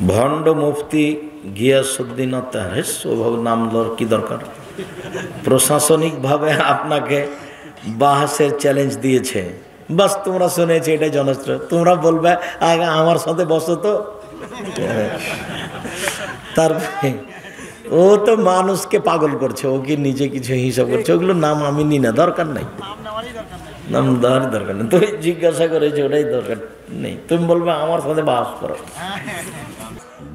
ভণ্ড মুফতি গিয়াসউদ্দিন আত্মারেস ওভাবে নাম লওয়ার কি দরকার? প্রশাসনিকভাবে আপনাকে বাহাসের চ্যালেঞ্জ দিয়েছে, বাস তোমরা শুনেছে, এটাই জনস্ত্র। তোমরা বলবে আগে আমার সাথে বসো তো। তার ও তো মানুষকে পাগল করছে, ও কি নিজে কিছু হিসাব করছে? ওগুলো নাম আমি নি না, দরকার নাই, নাম দেওয়ার দরকার নেই। তুমি জিজ্ঞাসা করেছো, ওটাই দরকার নেই। তুমি বলবে আমার সাথে বাস করো।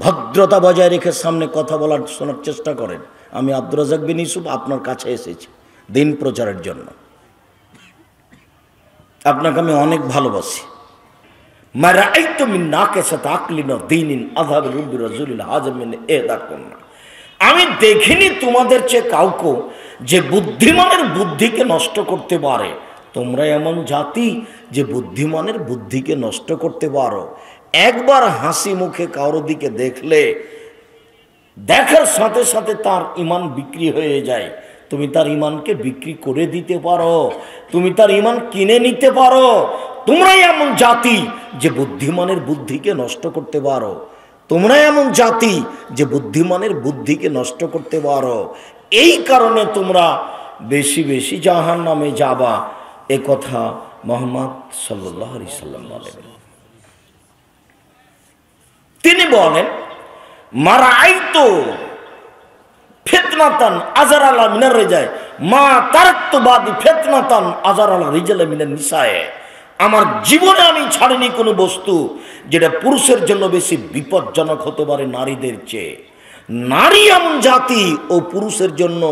ভদ্রতা বজায় রেখে সামনে কথা বলার শোনার চেষ্টা করেন। আমি আব্দুর রাজ্জাক বিন ইউসুফ আপনার কাছে এসেছি দিন প্রচারের জন্য। আপনাকে আমি অনেক ভালোবাসি। আমি দেখিনি তোমাদের চেয়ে কাউকে যে বুদ্ধিমানের বুদ্ধিকে নষ্ট করতে পারে। তোমরা এমন জাতি যে বুদ্ধিমানের বুদ্ধিকে নষ্ট করতে পারো। একবার হাসি মুখে কারো দিকে দেখলে দেখার সাথে সাথে তার ঈমান বিক্রি হয়ে যায়। তুমি তার ঈমানকে বিক্রি করে দিতে পারো, তুমি তার ঈমান কিনে নিতে পারো। তোমরাই এমন জাতি যে বুদ্ধিমানের বুদ্ধিকে নষ্ট করতে পারো। তোমরা এমন জাতি যে বুদ্ধিমানের বুদ্ধিকে নষ্ট করতে পারো। এই কারণে তোমরা বেশি বেশি জাহান্নামে যাবা। এ কথা মুহাম্মদ সাল্লাল্লাহু আলাইহি সাল্লাম বলেন। তিনি বলেন মারাআইতু ফিতনাতান আযারালা মিনার রিজাল মা তারাকতু বাদি ফিতনাতান আযারালা রিজাল মিনান নিসায়ে। আমার জীবনে আমি ছাড়িনি কোনো বস্তু যেটা পুরুষের জন্য বেশি বিপজ্জনক হতে পারে নারীদের চেয়ে। নারী এমন জাতি ও পুরুষের জন্য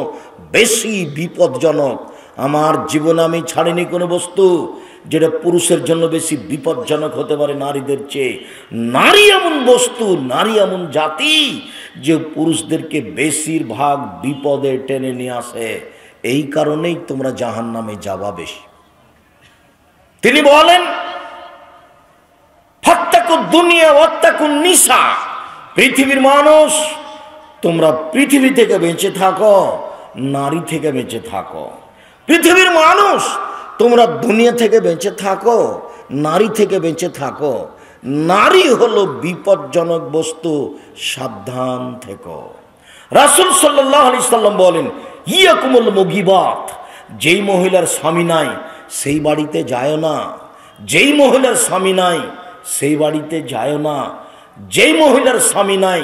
বেশি বিপজ্জনক। আমার জীবনে আমি ছাড়িনি কোনো বস্তু যেটা পুরুষের জন্য বেশি বিপজ্জনক হতে পারে নারীদের চেয়ে। নারী এমন বস্তু, নারী এমন জাতি যে পুরুষদেরকে বেশিরভাগ বিপদে টেনে নিয়ে আসে। এই কারণেই তোমরা জাহান্নামে যাবা বেশি। তিনি বলেন ফাত্তাকুদ দুনিয়া ওয়াত্তাকুন নিসা। পৃথিবীর মানুষ, তোমরা পৃথিবী থেকে বেঁচে থাকো, নারী থেকে বেঁচে থাকো। পৃথিবীর মানুষ, তোমরা দুনিয়া থেকে বেঁচে থাকো, নারী থেকে বেঁচে থাকো। নারী হলো বিপজ্জনক বস্তু, সাবধান থেকো। রাসূল সাল্লাল্লাহু আলাইহি সাল্লাম বলেন ইয়াকুমুল মুগিবাত। যেই মহিলার স্বামী নাই সেই বাড়িতে যায় না। যেই মহিলার স্বামী নাই সেই বাড়িতে যায় না। যেই মহিলার স্বামী নাই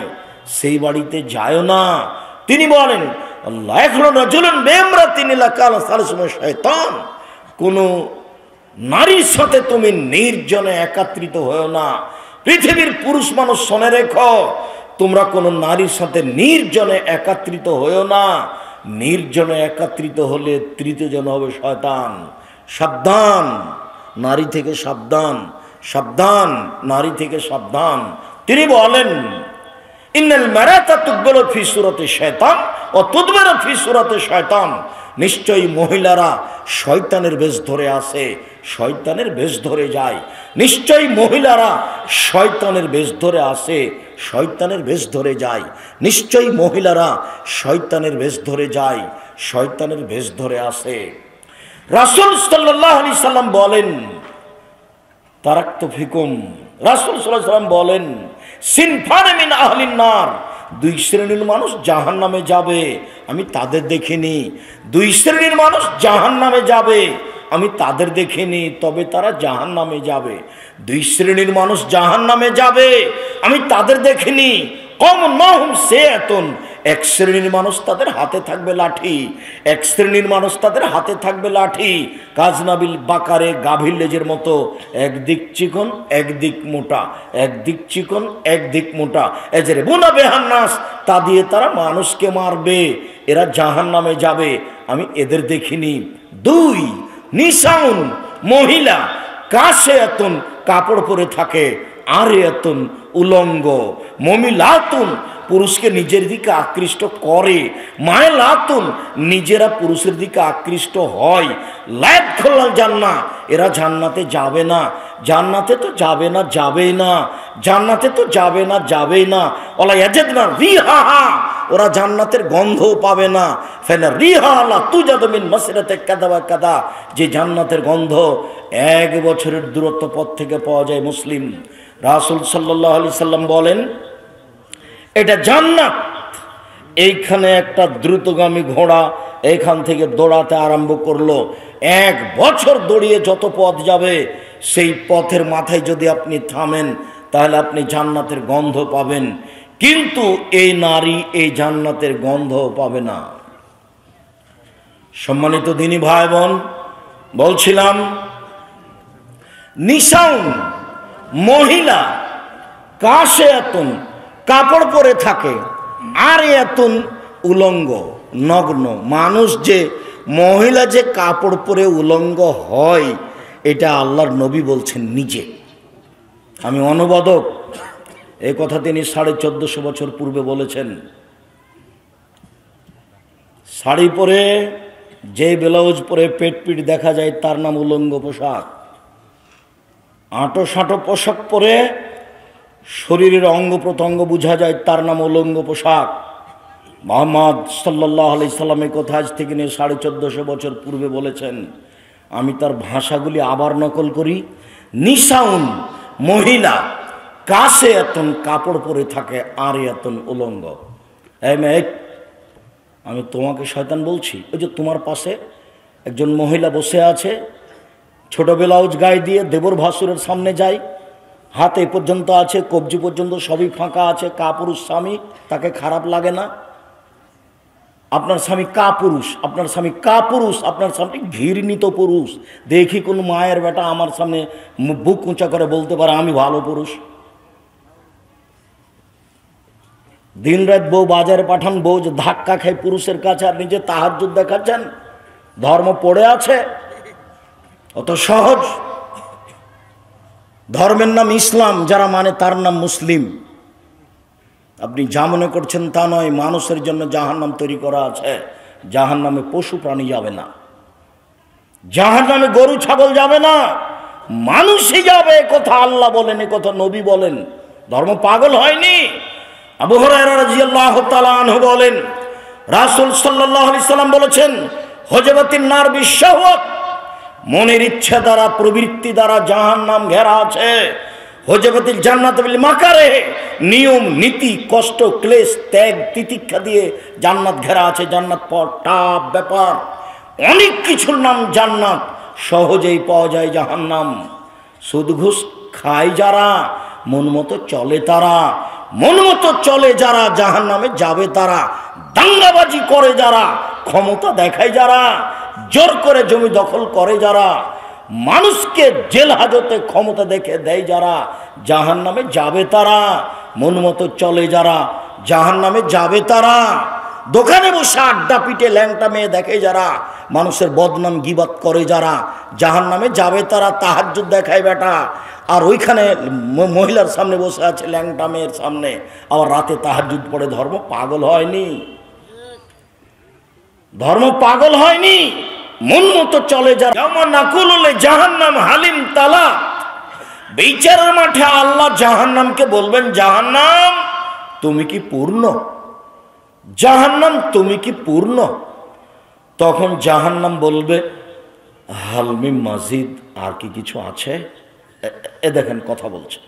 সেই বাড়িতে যায় না। তিনি বলেন আল্লাহ এখনো রাজুলুন বিইমরাতিন ইল্লা কানা সালিসুহুমা শায়তান। কোন নারীর সাথে তুমি নির্জনে একত্রিত হও না। পৃথিবীর পুরুষ মানুষ শুনে রেখো, তোমরা কোনো নারীর সাথে নির্জনে একত্রিত হও না। নির্জনে একত্রিত হলে তৃতীয় জন হবে শয়তান। সাবধান, নারী থেকে সাবধান, সাবধান, নারী থেকে সাবধান। তিনি বলেন ইন্নাল মারাতা তুকবালু ফি সূরাতি শায়তান ওয়া তুদবারু ফি সূরাতি শায়তান। নিশ্চয়ই মহিলারা শয়তানের বেশ ধরে আসে, শয়তানের বেশ ধরে যায়। নিশ্চয়ই মহিলারা শয়তানের বেশ ধরে আসে, শয়তানের বেশ ধরে যায়। নিশ্চয়ই মহিলারা শয়তানের বেশ ধরে যায়, শয়তানের বেশ ধরে আসে। রাসূল সাল্লাল্লাহু আলাইহি সাল্লাম বলেন তারাকতু ফিকুম। রাসূল সাল্লাল্লাহু আলাইহি সাল্লাম বলেন সিনফান মিন আহলিন নার। দুই শ্রেণীর মানুষ জাহান্নামে যাবে, আমি তাদের দেখিনি। দুই শ্রেণীর মানুষ জাহান্নামে যাবে, আমি তাদের দেখিনি, তবে তারা জাহান্নামে যাবে। দুই শ্রেণীর মানুষ জাহান্নামে যাবে, আমি তাদের দেখিনি। কওমুন মাহুম সিয়াতুন। এক শ্রেণীর মানুষ তাদের হাতে থাকবে লাঠি, এক শ্রেণীর মানুষ তাদের হাতে থাকবে লাঠি। কাজনাবিল বাকারে গাভীর লেজের মতো, একদিক চিকন একদিক মোটা, একদিক চিকন একদিক মোটা। এজরিবুনা বিহান্নাস। তা দিয়ে তারা মানুষকে মারবে। এরা জাহান্নামে যাবে, আমি এদের দেখিনি। দুই নিসাউন, মহিলা কাসিয়াতুন, কাপড় পরে থাকে, আরিয়াতুন, উলঙ্গ। মুমিলাতুন, পুরুষকে নিজের দিকে আকৃষ্ট করে। মায়লাতুন, নিজেরা পুরুষের দিকে আকৃষ্ট হয়। লায়াত খোলাল জান্নাহ, এরা জান্নাতে যাবে না। জান্নাতে তো যাবে না, যাবেই না। জান্নাতে তো যাবে না, যাবেই না। ওয়ালা ইয়াজিদনা রিহাহা, ওরা জান্নাতের গন্ধও পাবে না। ফাইনা রিহা লা তুজাদু মিন মাসিরাতি কাযা ওয়া কাযা। যে জান্নাতের গন্ধ 1 বছরের দূরত্ব পথ থেকে পাওয়া যায়। মুসলিম। রাসূল সাল্লাল্লাহু আলাইহি সাল্লাম বলেন এটা জান্নাত। এইখানে একটা দ্রুতগামী ঘোড়া এইখান থেকে দৌড়াতে আরম্ভ করলো। 1 বছর দৌড়িয়ে যত পথ যাবে, সেই পথের মাথায় যদি আপনি থামেন তাহলে আপনি জান্নাতের গন্ধ পাবেন। কিন্তু এই নারী এই জান্নাতের গন্ধ পাবে না। সম্মানিত দিনী ভাই বোন, বলছিলাম নিসাউন মহিলা, কাশে এতন কাপড় পরে থাকে, আর এতন উলঙ্গ নগ্ন। মানুষ যে মহিলা যে কাপড় পরে উলঙ্গ হয়, এটা আল্লাহর নবী বলছেন নিজে। আমি অনুবাদক, এই কথা তিনি 1450 বছর পূর্বে বলেছেন। শাড়ি পরে, যে ব্লাউজ পরে পেট পিঠ দেখা যায় তার নাম উলঙ্গ পোশাক। আঁটো সাঁটো পোশাক পরে শরীরের অঙ্গ প্রত্যঙ্গ বোঝা যায় তার নাম উলঙ্গ পোশাক। মুহাম্মদ সাল্লাল্লাহু আলাইহি সাল্লাম এই কথা আজ থেকে নিয়ে 1450 বছর পূর্বে বলেছেন। আমি তার ভাষাগুলি আবার নকল করি। নিসাউন মহিলা, কাশে এতন কাপড় পরে থাকে, আর এতন উলঙ্গ। এই মেয়ে, আমি তোমাকে শয়তান বলছি? ওই যে তোমার পাশে একজন মহিলা বসে আছে, ছোট ব্লাউজ গায়ে দিয়ে দেবর ভাসুরের সামনে যায়, হাত এই পর্যন্ত আছে, কবজি পর্যন্ত সবই ফাঁকা আছে, কাপুরুষ স্বামী, তাকে খারাপ লাগে না? আপনার স্বামী কাপুরুষ, আপনার স্বামী কাপুরুষ, আপনার স্বামী ঘৃণিত পুরুষ। দেখি কোন মায়ের বেটা আমার সামনে বুক উঁচা করে বলতে পারে আমি ভালো পুরুষ? দিন রাত বউ বাজারে পাঠান, বউ যে ধাক্কা খায় পুরুষের কাছে, আর নিজে তাহাজ্জুদ দেখাচ্ছেন। ধর্ম পড়ে আছে? অত সহজ? ধর্মের নাম ইসলাম, যারা মানে তার নাম মুসলিম। আপনি যা মনে করছেন তা নয়। মানুষের জন্য জাহান্নাম তৈরি করা আছে। জাহান্নামে পশু প্রাণী যাবে না, জাহান্নামে গরু ছাগল যাবে না, মানুষই যাবে। কথা আল্লাহ বলেন, এ কথা নবী বলেন। ধর্ম পাগল হয়নি। আবু হুরায়রা রাদিয়াল্লাহু তাআলা আনহু বলেন, রাসূল সাল্লাল্লাহু আলাইহি সাল্লাম বলেছেন, হুজবাতিন নার বিশাহওয়াত, মনের ইচ্ছা দ্বারা, প্রবৃত্তি দ্বারা জাহান্নাম ঘেরা আছে। হুজবাতিল জান্নাত বিল মাকারে, নিয়ম নীতি কষ্ট ক্লেশ ত্যাগ তিতিক্ষা দিয়ে জান্নাত ঘেরা আছে। জান্নাত পর টাপ ব্যাপার, অনেক কিছুর নাম জান্নাত, সহজেই পাওয়া যায় জাহান্নাম। সুদ ঘুষ খায় যারা, মন মতো চলে তারা, মন মতো চলে যারা জাহান্নামে যাবে তারা। দাঙ্গাবাজি করে যারা, ক্ষমতা দেখায় যারা, জোর করে জমি দখল করে যারা, মানুষকে জেল হাজতে ক্ষমতা দেখে দেয় যারা, জাহান্নামে যাবে তারা। মন মতো চলে যারা, জাহান্নামে যাবে তারা। দোকানে বসে আড্ডা পিটে ল্যাংটা মেয়ে দেখে যারা, মানুষের বদনাম গিবাত করে যারা, জাহান্নামে যাবে তারা। তাহাজ্জুদ দেখায় বেটা, আর ওইখানে মহিলার সামনে বসে আছে ল্যাংটা মেয়ের সামনে, আবার রাতে তাহাজ্জুদ পড়ে। ধর্ম পাগল হয়নি, ধর্ম পাগল হয়নি। মন মতো চলে যারা, যেমন নাকুলুলে জাহান্নাম হালিম তালা। বিচারের মাঠে আল্লাহ জাহান্নামকে বলবেন, জাহান্নাম তুমি কি পূর্ণ? জাহান্নাম তুমি কি পূর্ণ? তখন জাহান্নাম বলবে, হালমি মাজিদ, আর কি কিছু আছে? এ দেখেন কথা বলছে,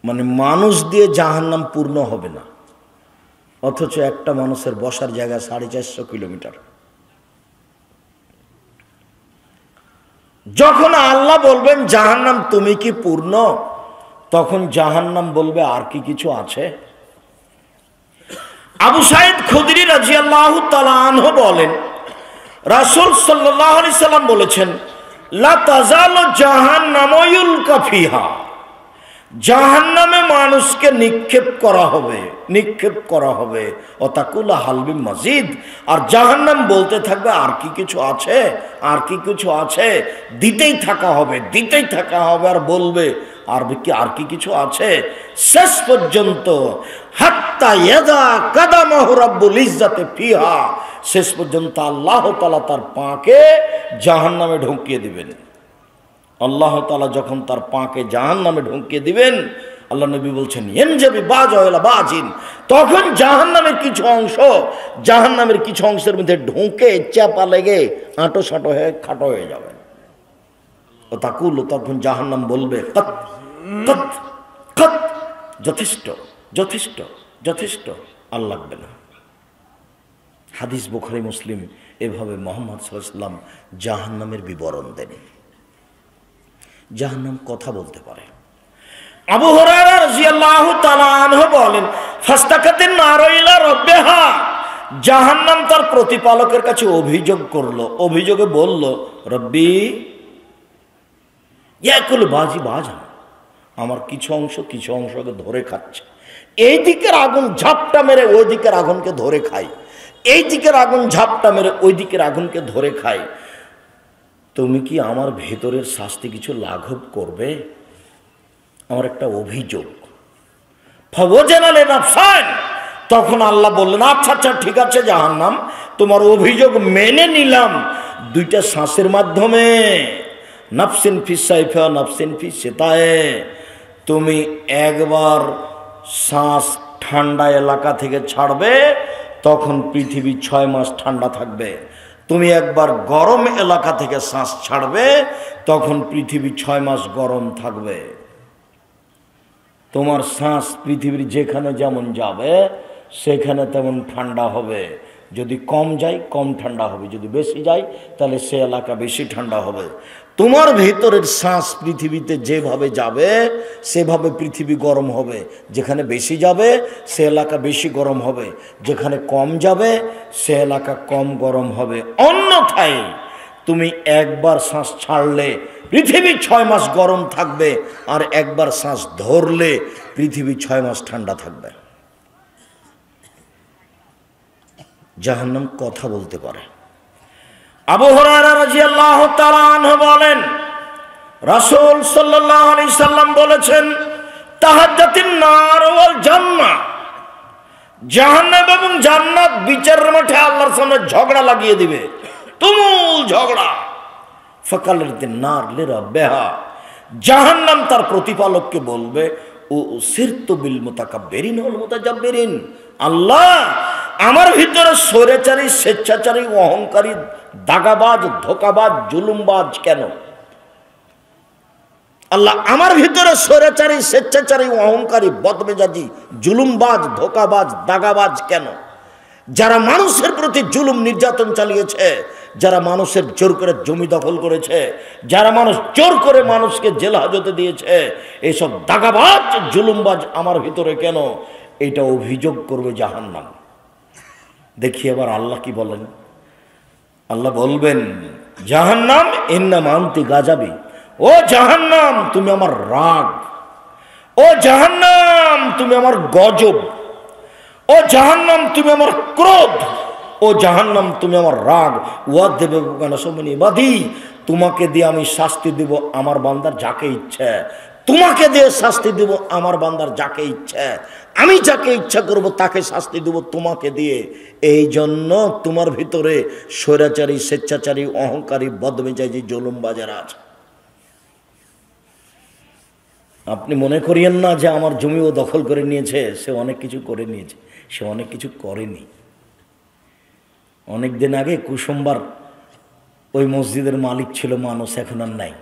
মানে মানুষ দিয়ে জাহান্নাম পূর্ণ হবে না। অথচ একটা মানুষের বসার জায়গা 450 কিলোমিটার। যখন আল্লাহ বলবেন জাহান্নাম তুমি কি পূর্ণ, তখন জাহান্নাম বলবে আর কি কিছু আছে? আবু সাঈদ খুদরি রাদিয়াল্লাহু তাআলা আনহু বলেন, রাসূল সাল্লাল্লাহু আলাইহি সাল্লাম বলেছেন, লা তাজালু জাহান্নামু ইউলকা ফিহা, জাহান্নামে মানুষকে নিক্ষেপ করা হবে, নিক্ষেপ করা হবে। অতাকুলা হালবি মাজিদ, আর জাহান্নাম বলতে থাকবে আর কি কিছু আছে, আর কি কিছু আছে। দিতেই থাকা হবে, দিতেই থাকা হবে, আর বলবে আর কি, আর কি কিছু আছে, শেষ পর্যন্ত। হাত্তা ইয়াদা কাদামাহু রাব্বুল ইজ্জাতে ফিহা, শেষ পর্যন্ত আল্লাহ তাআলা তার পাকে জাহান্নামে ঢুকিয়ে দিবেন। আল্লাহ তাআলা যখন তার পাকে জাহান্নামে ঢুকিয়ে দিবেন, আল্লাহ নবী বলছেন, ইয়ানজাবি বাজওয়ালা বাজিন, তখন জাহান্নামের কিছু অংশ, জাহান্নামের কিছু অংশের মধ্যে ঢুকে চাপা লেগে আঁটো সাঁটো হয়ে খাটো হয়ে যাবে। ও তাকুল, তখন জাহান্নাম বলবে, কত কত কত, যথেষ্ট, যথেষ্ট যথেষ্ট, আর লাগবে না। হাদিস বুখারী মুসলিম এভাবে মুহাম্মদ সাল্লাল্লাহু আলাইহি ওয়াসাল্লাম জাহান্নামের বিবরণ দেন। জাহান্নাম কথা বলতে পারে। আবু হুরায়রা রাদিয়াল্লাহু তাআলা আনহু বলেন, ফাস্তাকাতিন নারু ইলা রাব্বিহা, জাহান্নাম তার প্রতিপালকের কাছে অভিযোগ করলো, অভিযোগে বলল, রব্বি ইয়াকুল বাজি বাজা, আমার কিছু অংশকে ধরে খাচ্ছে। এই দিকের আগুন ঝাপটা মেরে ওই দিকের আগুনকে ধরে খায়, এই দিকের আগুন ঝাপটা মেরে ওই দিকের আগুনকে ধরে খায়। তুমি কি আমার ভেতরের শাস্তি কিছু লাঘব করবে? আমার একটা অভিযোগ। ফাওয়াজানালে নাফসান, তখন আল্লাহ বললেন, আচ্ছা আচ্ছা ঠিক আছে জাহান্নাম, তোমার অভিযোগ মেনে নিলাম। দুইটা শ্বাসের মাধ্যমে, নাফসিন ফিস সাইফা নাফসিন ফিস শিতায়ে, তুমি একবার শ্বাস ঠান্ডা এলাকা থেকে ছাড়বে, তখন পৃথিবী 6 মাস ঠান্ডা থাকবে। তুমি একবার গরম এলাকা থেকে শ্বাস ছাড়বে, তখন পৃথিবী 6 মাস গরম থাকবে। তোমার শ্বাস পৃথিবীর যেখানে যেমন যাবে সেখানে তেমন ঠান্ডা হবে। যদি কম যায় কম ঠান্ডা হবে, যদি বেশি যায় তাহলে সে এলাকা বেশি ঠান্ডা হবে। তোমার ভেতরের শ্বাস পৃথিবীতে যেভাবে যাবে সেভাবে পৃথিবী গরম হবে। যেখানে বেশি যাবে সে এলাকা বেশি গরম হবে, যেখানে কম যাবে সে এলাকা কম গরম হবে। অন্যথায় তুমি একবার শ্বাস ছাড়লে পৃথিবী 6 মাস গরম থাকবে, আর একবার শ্বাস ধরলে পৃথিবী 6 মাস ঠান্ডা থাকবে। জাহান্নাম কথা বলতে পারে। আবু হুরায়রা রাদিয়াল্লাহু তাআলা আনহু বলেন, রাসূল সাল্লাল্লাহু আলাইহি সাল্লাম বলেছেন, তাহাজ্জাতিন নার ওয়াল জান্নাহ, জাহান্নাম এবং জান্নাত বিচারের মাঠে আল্লাহর সামনে ঝগড়া লাগিয়ে দিবে, তুমুল ঝগড়া। ফাকালাতিন নার লিরাব্বিহা, জাহান্নাম তার প্রতিপালককে বলবে, ও সিরতু বিল মুতাকাব্বিরিন ওয়াল মুতাজাব্বিরিন, আল্লাহ আমার ভিতরে স্বৈরাচারী, স্বেচ্ছাচারী, অহংকারী, দাগাবাজ, ধোকাবাজ, জুলুমবাজ কেন? আল্লাহ আমার ভিতরে স্বৈরাচারী, স্বেচ্ছাচারী, অহংকারী, বদমেজাজি, জুলুমবাজ, ধোকাবাজ, দাগাবাজ কেন? যারা মানুষের প্রতি জুলুম নির্যাতন চালিয়েছে, যারা মানুষের জোর করে জমি দখল করেছে, যারা মানুষ জোর করে মানুষকে জেল হাজতে দিয়েছে, এইসব দাগাবাজ, জুলুমবাজ আমার ভিতরে কেন? এটা অভিযোগ করবে জাহান্নাম। দেখি এবার আল্লাহ কি বলেন। আল্লাহ বলবেন, জাহান্নাম ইন্নামা আনতি গাজাবি, ও জাহান্নাম তুমি আমার রাগ, ও জাহান্নাম তুমি আমার গজব, ও জাহান্নাম তুমি আমার ক্রোধ, ও জাহান্নাম তুমি আমার রাগ। ওয়াদেবে গানাসমনি বাদি, তোমাকে দিয়ে আমি শাস্তি দেব আমার বান্দার যাকে ইচ্ছে, তোমাকে দিয়ে শাস্তি দেব আমার বান্দার যাকে ইচ্ছে, আমি যাকে ইচ্ছা করব তাকে শাস্তি দেব তোমাকে দিয়ে। এই জন্য তোমার ভিতরে স্বৈরাচারী, স্বেচ্ছাচারী, অহংকারী, বদমেজাজি, জুলুমবাজেরা আছে। আপনি মনে করিয়েন না যে আমার জমিও দখল করে নিয়েছে, সে অনেক কিছু করে নিয়েছে, সে অনেক কিছু করেনি। অনেক দিন আগে কুসুমবার ওই মসজিদের মালিক ছিল মানুষ, এখন আর নাই।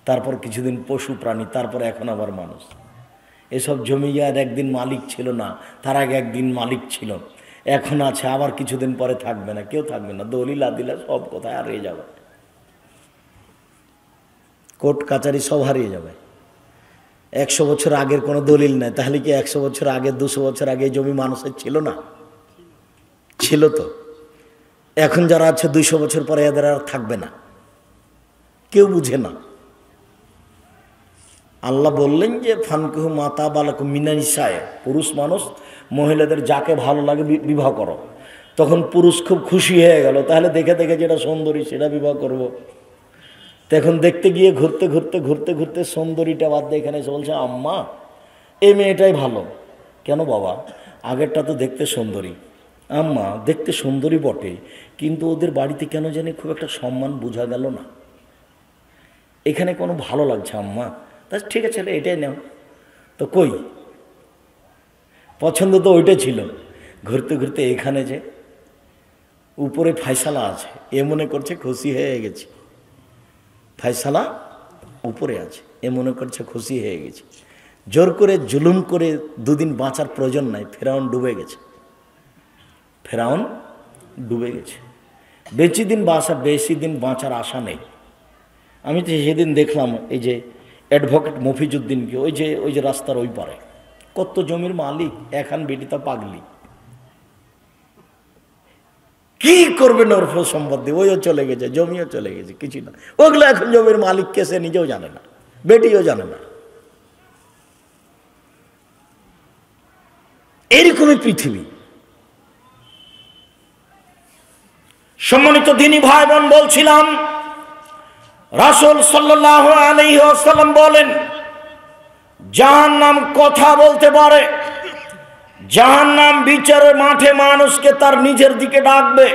তারপর কিছুদিন পশু প্রাণী, তারপর এখন আবার মানুষ। এসব জমি আর একদিন মালিক ছিল না, তার আগে একদিন মালিক ছিল, এখন আছে, আবার কিছুদিন পরে থাকবে না, কেউ থাকবে না। দলিল আদিলা সব কোথায় হারিয়ে যাবে, কোর্ট কাচারি সব হারিয়ে যাবে। 100 বছর আগের কোনো দলিল নাই, তাহলে কি 100 বছর আগে, 200 বছর আগে জমি মানুষের ছিল না? ছিল তো। এখন যারা আছে 200 বছর পরে এদের আর থাকবে না, কেউ বুঝে না। আল্লাহ বললেন যে ফানকুহু মাতা বালাকু মিনানিসায়, পুরুষ মানুষ মহিলাদের যাকে ভালো লাগে বিবাহ করো। তখন পুরুষ খুব খুশি হয়ে গেল, তাহলে দেখে দেখে যেটা সুন্দরী সেটা বিবাহ করব। তখন দেখতে গিয়ে ঘুরতে ঘুরতে ঘুরতে ঘুরতে সুন্দরীটা বাদ দিয়ে এখানে এসে বলছে, আম্মা এই মেয়েটাই ভালো। কেন বাবা? আগেরটা তো দেখতে সুন্দরী। আম্মা দেখতে সুন্দরী বটে, কিন্তু ওদের বাড়িতে কেন জানি খুব একটা সম্মান বোঝা গেল না, এখানে কোনো ভালো লাগছে আম্মা। তা ঠিক আছে এটাই নাও। তো কই পছন্দ তো ওইটাই ছিল। ঘুরতে ঘুরতে এখানে যে উপরে ফায়সালা আছে, এ মনে করছে খুশি হয়ে গেছে, ফায়সালা উপরে আছে, এ মনে করছে খুশি হয়ে গেছে। জোর করে জুলুম করে দুদিন বাঁচার প্রয়োজন নাই। ফেরাউন ডুবে গেছে, ফেরাউন ডুবে গেছে। বেশি দিন বাঁচার আশা নেই। আমি তো সেদিন দেখলাম এই যে অ্যাডভোকেট মফিজউদ্দিনকে, ওই যে রাস্তার ওই পারে, কত জমির মালিক, এখন বেটিটা পাগলি, কি করবেন ওর সম্পদ দিয়ে? ওইও চলে গেছে, জমিও চলে গেছে, কিছু না। ওগুলো এখন জমির মালিক কে সে নিজেও জানে না, বেটিও জানে না। এরকমই পৃথিবী। সম্মানিত দ্বীনি ভাই বোন, বলছিলাম রাসূল সাল্লাল্লাহু আলাইহি ওয়াসাল্লাম বলেন, জাহান্নাম কথা বলতে পারে, জাহান্নাম বিচারের মাঠে মানুষকে তার নিজের দিকে ডাকবে।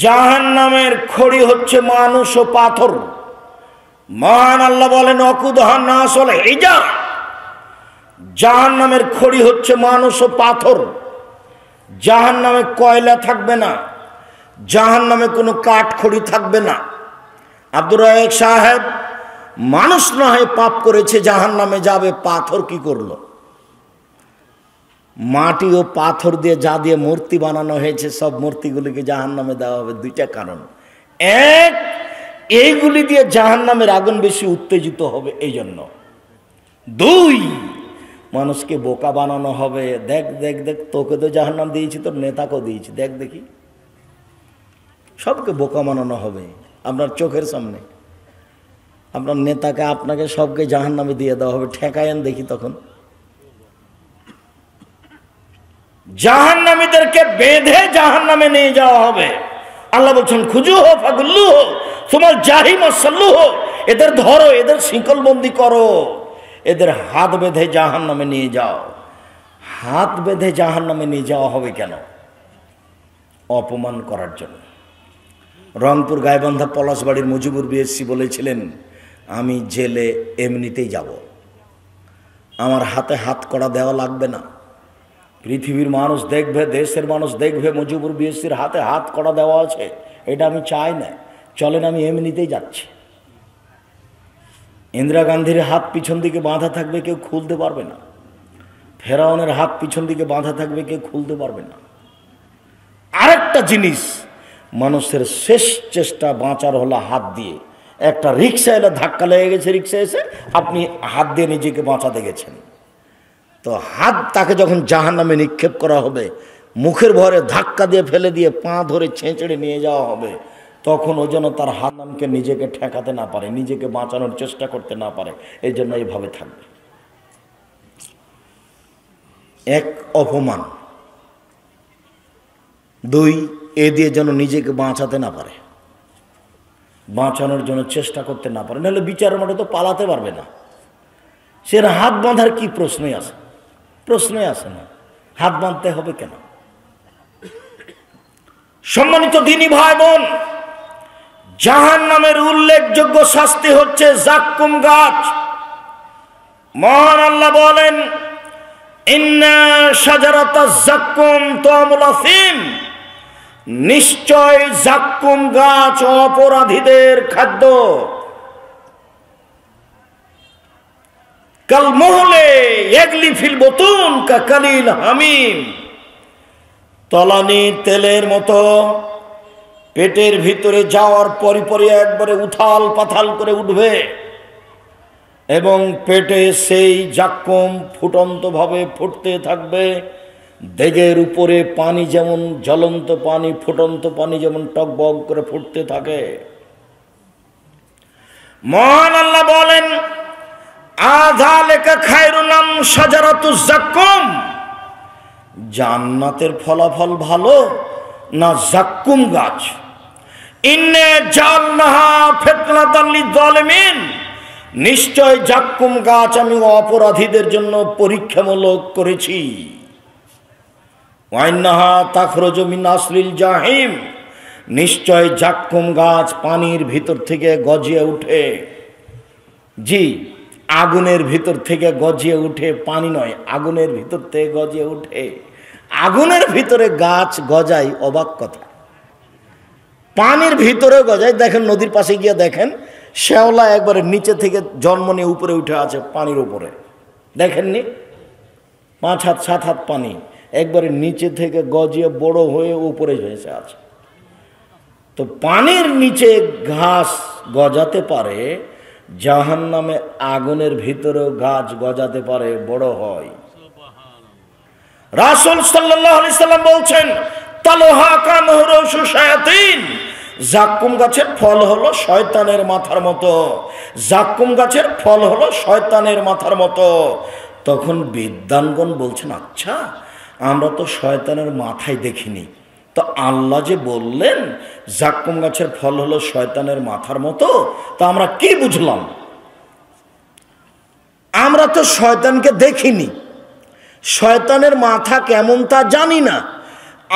জাহান্নামের খড়ি হচ্ছে মানুষ ও পাথর। মহান আল্লাহ বলেন, অকুদহান না আসলে হিজা, জাহান্নামের খড়ি হচ্ছে মানুষ ও পাথর। জাহান্নামে কয়লা থাকবে না, জাহান্নামে কোনো কাঠ খড়ি থাকবে না। আব্দুর রাজ্জাক সাহেব মানুষ না হয় পাপ করেছে, জাহান্নামে যাবে, পাথর কি করলো? মাটি ও পাথর দিয়ে যা দিয়ে মূর্তি বানানো হয়েছে, সব মূর্তিগুলিকে জাহান্নামে দেওয়া হবে। দুইটা কারণ, এক, এইগুলি দিয়ে জাহান্নামের আগুন বেশি উত্তেজিত হবে এই জন্য। দুই, মানুষকে বোকা বানানো হবে। দেখ দেখ দেখ, তোকে তো জাহান্নাম দিয়েছি, তোর নেতাকেও দিয়েছি, দেখ দেখি। সবকে বোকা বানানো হবে আপনার চোখের সামনে। আপনার নেতাকে, আপনাকে, সবকে জাহান্নামে দিয়ে দেওয়া হবে। ঠেকায়েন দেখি তখন। জাহান্নামীদেরকে বেঁধে জাহান্নামে নিয়ে যাওয়া হবে। আল্লাহ বলছেন, খুজুহু ফাগুল্লুহু সুমাল জাহিম সাল্লুহু, এদের ধরো, এদের শিকলবন্দি করো, এদের হাত বেঁধে জাহান্নামে নিয়ে যাও। হাত বেঁধে জাহান্নামে নিয়ে যাওয়া হবে কেন? অপমান করার জন্য। রংপুর গাইবান্ধা পলাশবাড়ির মুজিবুর বিএসসি বলেছিলেন, আমি জেলে এমনিতেই যাব, আমার হাতে হাত কড়া দেওয়া লাগবে না। পৃথিবীর মানুষ দেখবে, দেশের মানুষ দেখবে মুজিবুর বিএসসির হাতে হাত কড়া দেওয়া আছে, এটা আমি চাই না। চলেন, আমি এমনিতেই যাচ্ছি। ইন্দিরা গান্ধীর হাত পিছন দিকে বাঁধা থাকবে, কেউ খুলতে পারবে না। ফেরাউনের হাত পিছন দিকে বাঁধা থাকবে, কেউ খুলতে পারবে না। আরেকটা জিনিস, মানুষের শেষ চেষ্টা বাঁচার হলো হাত দিয়ে। একটা রিক্সা এলে, ধাক্কা লেগে গেছে, রিক্সা এসে আপনি হাত দিয়ে নিজেকে বাঁচাতে গেছেন, তো হাত তাকে যখন জাহান্নামে নিক্ষেপ করা হবে, মুখের ভরে ধাক্কা দিয়ে ফেলে দিয়ে পা ধরে ছেঁচড়ে নিয়ে যাওয়া হবে, তখন ও যেন তার হাত নামকে নিজেকে ঠেকাতে না পারে, নিজেকে বাঁচানোর চেষ্টা করতে না পারে। এই জন্য এইভাবে থাকবে। এক, অপমান। দুই, এ দিয়ে যেন নিজেকে বাঁচাতে না পারে, বাঁচানোর জন্য চেষ্টা করতে না পারে, নাহলে বিচারের মাঠে তো পালাতে পারবে না। সে হাত বাঁধার কি প্রশ্নই আসে? প্রশ্নই আসে না, হাত বাঁধতে হবে কেন? সম্মানিত দ্বীনি ভাই বোন, জাহান্নামের উল্লেখযোগ্য শাস্তি হচ্ছে জাক্কুম গাছ। মহান আল্লাহ বলেন, ইন্না শাজারাতাজ জাক্কুম তু'মুল আফিম, নিশ্চয় জাক্কুম গাছ অপরাধীদের খাদ্য। কাল মুহলে ইয়াগলি ফিল বুতুন কাকালিল হামিম, তলানি তেলের মতো পেটের ভিতরে যাওয়ার পরই একবারে উথাল পাথাল করে উঠবে, এবং পেটে সেই জাক্কুম ফুটন্তভাবে ফুটতে থাকবে। দেগের উপরে পানি যেমন জ্বলন্ত পানি, ফুটন্ত পানি যেমন টকবক করে ফুটতে থাকে। মহান আল্লাহ বলেন, আযালিকা খায়রুন আম শাজারাতুজ জাক্কুম, জান্নাতের ফলাফল ভালো না জাক্কুম গাছ? ইন্না জাআলনাহা ফিতনাতাল লিয-যালিমিন, নিশ্চয় জাক্কুম গাছ আমি অপরাধীদের জন্য পরীক্ষামূলক করেছি। ওয়া ইন্নাহা তাখরুজু মিন আসলিল জাহিম, নিশ্চয় জাক্কুম গাছ পানির ভিতর থেকে গজিয়ে উঠে। জি, আগুনের ভিতর থেকে গজিয়ে উঠে, পানি নয়, আগুনের ভিতর থেকে গজিয়ে উঠে। আগুনের ভিতরে গাছ গজায়, অবাক কথা। পানির ভিতরে গজায়। দেখেন, নদীর পাশে গিয়ে দেখেন, শ্যাওলা একবারে নিচে থেকে জন্ম নিয়ে উপরে উঠে আছে পানির উপরে, দেখেননি? 5 হাত 7 হাত পানি, একবারে নিচে থেকে গজিয়ে বড় হয়ে উপরে ভেসে আছে। তো পানির নিচে ঘাস গজাতে পারে, জাহান্নামে আগুনের ভিতরেও গাছ গজাতে পারে, বড় হয়। রাসূল সাল্লাল্লাহু আলাইহি সাল্লাম বলছেন, তালহা কামহরুশু শায়াতিন, জাক্কুম গাছের ফল হলো শয়তানের মাথার মতো, জাক্কুম গাছের ফল হলো শয়তানের মাথার মতো। তখন বিদ্বানগণ বলছেন, আচ্ছা আমরা তো শয়তানের মাথায় দেখিনি, তো আল্লাহ যে বললেন জাক্কুম গাছের ফল হলো শয়তানের মাথার মতো, তা আমরা কি বুঝলাম? আমরা তো শয়তানকে দেখিনি, শয়তানের মাথা কেমন তা জানি না।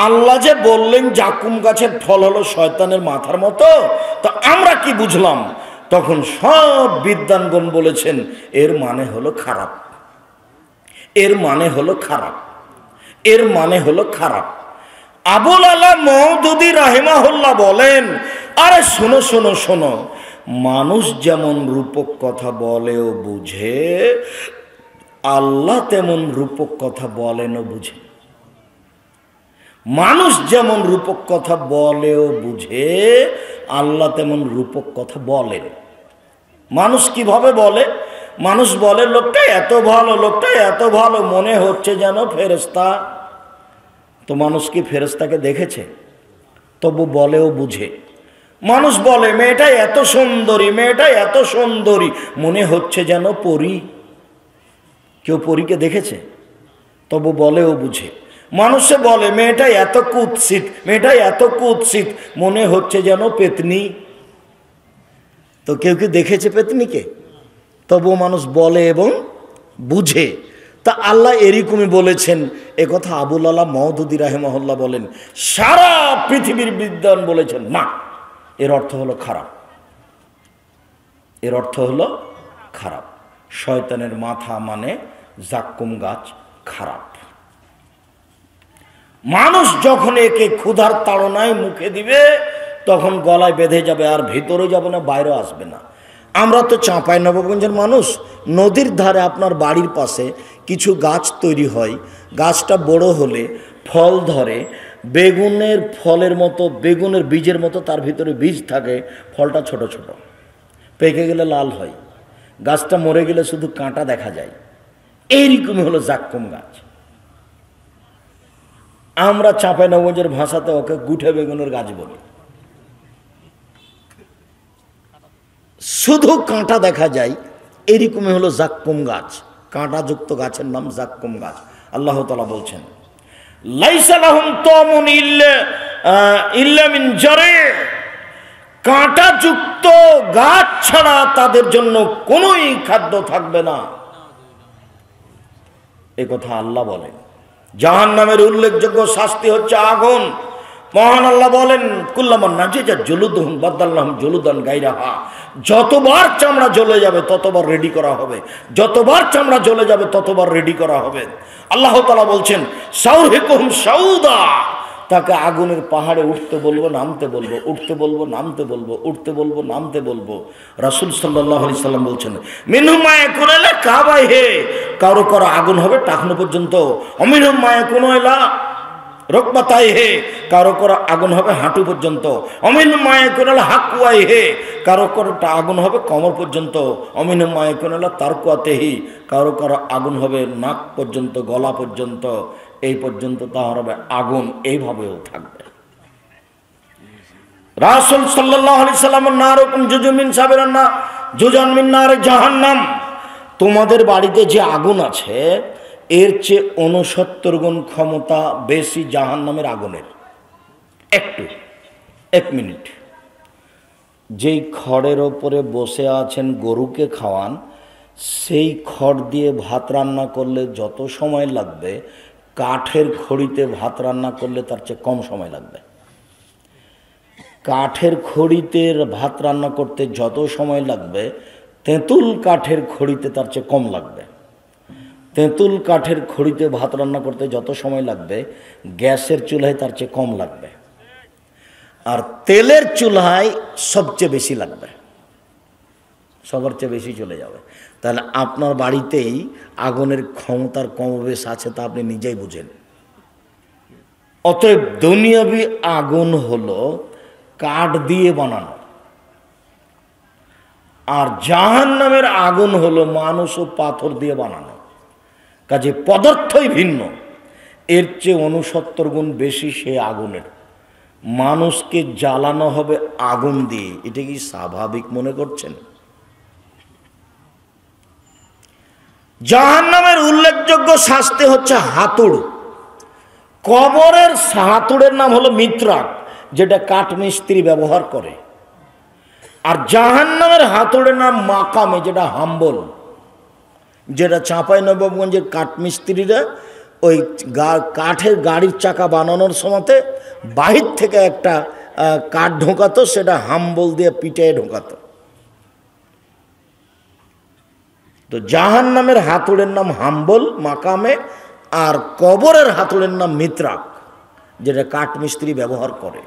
আল্লাহ যে বললেন জাক্কুম গাছের ফল হলো শয়তানের মাথার মতো, তো আমরা কি বুঝলাম? তখন সব বিদ্বানগণ বলেছেন, এর মানে হলো খারাপ, এর মানে হলো খারাপ, এর মানে হলো খারাপ। আবুল আলা মওদুদী রাহিমাহুল্লাহ বলেন, আরে শোনো শোনো শোনো, মানুষ যেমন রূপক কথা বলেও বুঝে, আল্লাহ তেমন রূপক কথা বলেন ও বুঝে। মানুষ যেমন রূপক কথা বলেও বুঝে, আল্লাহ তেমন রূপক কথা বলেন। মানুষ কিভাবে বলে? মানুষ বলে লোকটা এত ভালো, লোকটা এত ভালো, মনে হচ্ছে যেন ফেরেশতা। তো মানুষ কি ফেরেশতাকে দেখেছে? তবু বলেও বুঝে। মানুষ বলে মেয়েটা এত সুন্দরী, মেয়েটা এত সুন্দরী, মনে হচ্ছে যেন পরী। কেউ পরীকে দেখেছে? তবু বলেও বুঝে। মানুষে বলে মেয়েটা এত কুৎসিত, মেয়েটা এত কুৎসিত, মনে হচ্ছে যেন পেতনি। তো কেউ কি দেখেছে পেতনিকে? তবু মানুষ বলে এবং বুঝে। তা আল্লাহ এরকমই বলেছেন, একথা আবুল আলা মওদুদী রাহিমাহুল্লাহ বলেন। সারা পৃথিবীর বিদ্বান বলেছেন না, এর অর্থ হলো খারাপ, এর অর্থ হলো খারাপ। শয়তানের মাথা মানে জাক্কুম গাছ খারাপ। মানুষ যখন একে ক্ষুধার তাড়নায় মুখে দিবে, তখন গলায় বেঁধে যাবে, আর ভিতরে যাবে না, বাইরে আসবে না। আমরা তো চাঁপাইনবাবগঞ্জের মানুষ, নদীর ধারে আপনার বাড়ির পাশে কিছু গাছ তৈরি হয়, গাছটা বড় হলে ফল ধরে, বেগুনের ফলের মতো, বেগুনের বীজের মতো তার ভিতরে বীজ থাকে, ফলটা ছোট ছোট, পেকে গেলে লাল হয়, গাছটা মরে গেলে শুধু কাঁটা দেখা যায়। এইরকমই হলো জাক্কুম গাছ। আমরা চাঁপাইনবাবগঞ্জের ভাষাতে ওকে গুঠে বেগুনের গাছ বলি। শুধু কাঁটা দেখা যায়, এরকমই হলো জাক্কুম গাছ। কাঁটাযুক্ত গাছের নাম জাক্কুম গাছ। আল্লাহ তাআলা বলছেন, লাইসা লাহুম তামুন ইল্লা মিন জারি', কাঁটাযুক্ত গাছ ছাড়া তাদের জন্য কোনোই খাদ্য থাকবে না। এ কথা আল্লাহ বলেন। জাহান্নামের উল্লেখযোগ্য শাস্তি হচ্ছে আগুন। মহান আল্লাহ বলেন, কুল্লামা নাজিজা জুলুদুহুম বাদদালনাহুম জুলুদান গায়রাহা, যতবার চামড়া জ্বলে যাবে ততবার রেডি করা হবে, যতবার চামড়া জ্বলে যাবে ততবার রেডি করা হবে। আল্লাহ তাআলা বলছেন, সাউরহিকুহুম সাউদা, তাকে আগুনের পাহাড়ে উঠতে বলবো, নামতে বলবো, উঠতে বলবো, নামতে বলবো, উঠতে বলবো, নামতে বলবো। রাসূল সাল্লাল্লাহু আলাইহি সাল্লাম বলছেন, মিনহুম মা ইয়াকুনু ইলা কাবাইহি, কারো কারো আগুন হবে টাকনো পর্যন্ত, অমিনহুম মা ইয়াকুনু ইলা রকবাতাইহি, কারো কারো আগুন হবে হাঁটু পর্যন্ত, অমিনহুম মা ইয়াকুনু ইলা হাকওয়াইহি, কারো কারো আগুন হবে কোমর পর্যন্ত, অমিনহুম মা ইয়াকুনু ইলা তারকুয়াতিহি, কারো কারো আগুন হবে নাক পর্যন্ত, গলা পর্যন্ত, এই পর্যন্ত তাহার হবে আগুন। এইভাবেও থাকবে। রাসূল সাল্লাল্লাহু আলাইহি সাল্লাম, নারুকুম জুজুম মিন সাবিরান না জুজান মিন নার জাহান্নাম, তোমাদের বাড়িতে যে আগুন আছে এর চেয়ে 69 গুণ ক্ষমতা বেশি জাহান্নামের আগুনের। এক মিনিট, যেই খড়ের ওপরে বসে আছেন গরুকে খাওয়ান, সেই খড় দিয়ে ভাত রান্না করলে যত সময় লাগবে, কাঠের খড়িতে ভাত রান্না করলে তার চেয়ে কম সময় লাগবে। কাঠের খড়িতে ভাত রান্না করতে যত সময় লাগবে, তেঁতুল কাঠের খড়িতে তার চেয়ে কম লাগবে। তেঁতুল কাঠের খড়িতে ভাত রান্না করতে যত সময় লাগবে, গ্যাসের চুলায় তার চেয়ে কম লাগবে। আর তেলের চুলায় সবচেয়ে বেশি লাগবে। সবার চেয়ে বেশি চলে যাবে। তাহলে আপনার বাড়িতেই আগুনের ক্ষমতার কমবেশ আছে, তা আপনি নিজেই বুঝেন। অতএব দুনিয়াবি আগুন হলো কাঠ দিয়ে বানানো, আর জাহান্নামের আগুন হলো মানুষ ও পাথর দিয়ে বানানো। কাজে পদার্থই ভিন্ন, এর চেয়ে 69 গুণ বেশি সে আগুনের। মানুষকে জ্বালানো হবে আগুন দিয়ে, এটা কি স্বাভাবিক মনে করছেন? জাহান্নামের উল্লেখযোগ্য শাস্তি হচ্ছে হাতুড়। কবরের হাতুড়ের নাম হলো মিত্রাক, যেটা কাঠমিস্ত্রি ব্যবহার করে। আর জাহান্নামের হাতুড়ের নাম মাকামে, যেটা হাম্বল, যেটা চাঁপাইনবাবগঞ্জের কাঠমিস্ত্রিরা ওই কাঠের গাড়ির চাকা বানানোর সময়তে বাহির থেকে একটা কাঠ ঢোকাতো, সেটা হাম্বল দিয়ে পিঠে ঢোকাতো। তো জাহান্নামের হাতুড়ের নাম হাম্বল মাকামে, আর কবরের হাতুড়ের নাম মিত্রাক, যেটা কাঠমিস্ত্রি ব্যবহার করে।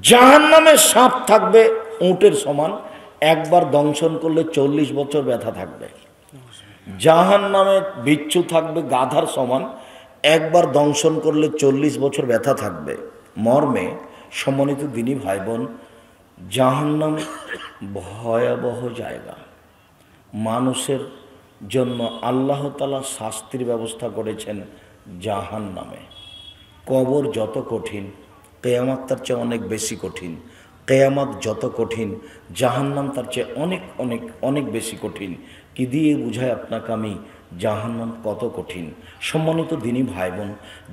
জাহান্নামে সাপ থাকবে উটের সমান, একবার দংশন করলে 40 বছর ব্যথা থাকবে। জাহান্নামে বিচ্ছু থাকবে গাধার সমান, একবার দংশন করলে 40 বছর ব্যথা থাকবে। মর্মে সম্মানিত দিনী ভাই বোন, জাহান্নাম ভয়াবহ জায়গা। মানুষের জন্য আল্লাহ তাআলা শাস্তির ব্যবস্থা করেছেন জাহান্নামে। কবর যত কঠিন, কিয়ামত তার চেয়ে অনেক বেশি কঠিন। কিয়ামত যত কঠিন, জাহান্নাম তার চেয়ে অনেক অনেক অনেক বেশি কঠিন। কি দিয়ে বুঝায় আপনাকে আমি জাহান্নাম কত কঠিন? সম্মানিত দিনী ভাই বোন,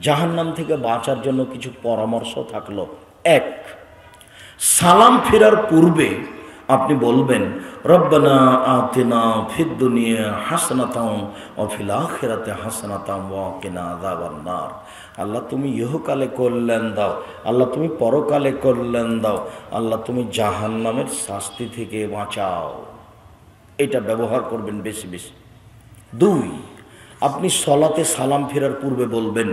জাহান্নাম থেকে বাঁচার জন্য কিছু পরামর্শ থাকলো। এক, সালাম ফেরার পূর্বে আপনি বলবেন, রব্বানা আতিনা ফিদ দুনিয়া হাসানাতাও ওয়া ফিল আখিরাতি হাসানাতাও ওয়া কিনা আযাবান নার। আল্লাহ তুমি ইহকালে কল্যাণ দাও, আল্লাহ তুমি পরকালে কল্যাণ দাও, আল্লাহ তুমি জাহান্নামের শাস্তি থেকে বাঁচাও। এটা ব্যবহার করবেন বেশি বেশি। দুই, আপনি সলাতে সালাম ফেরার পূর্বে বলবেন,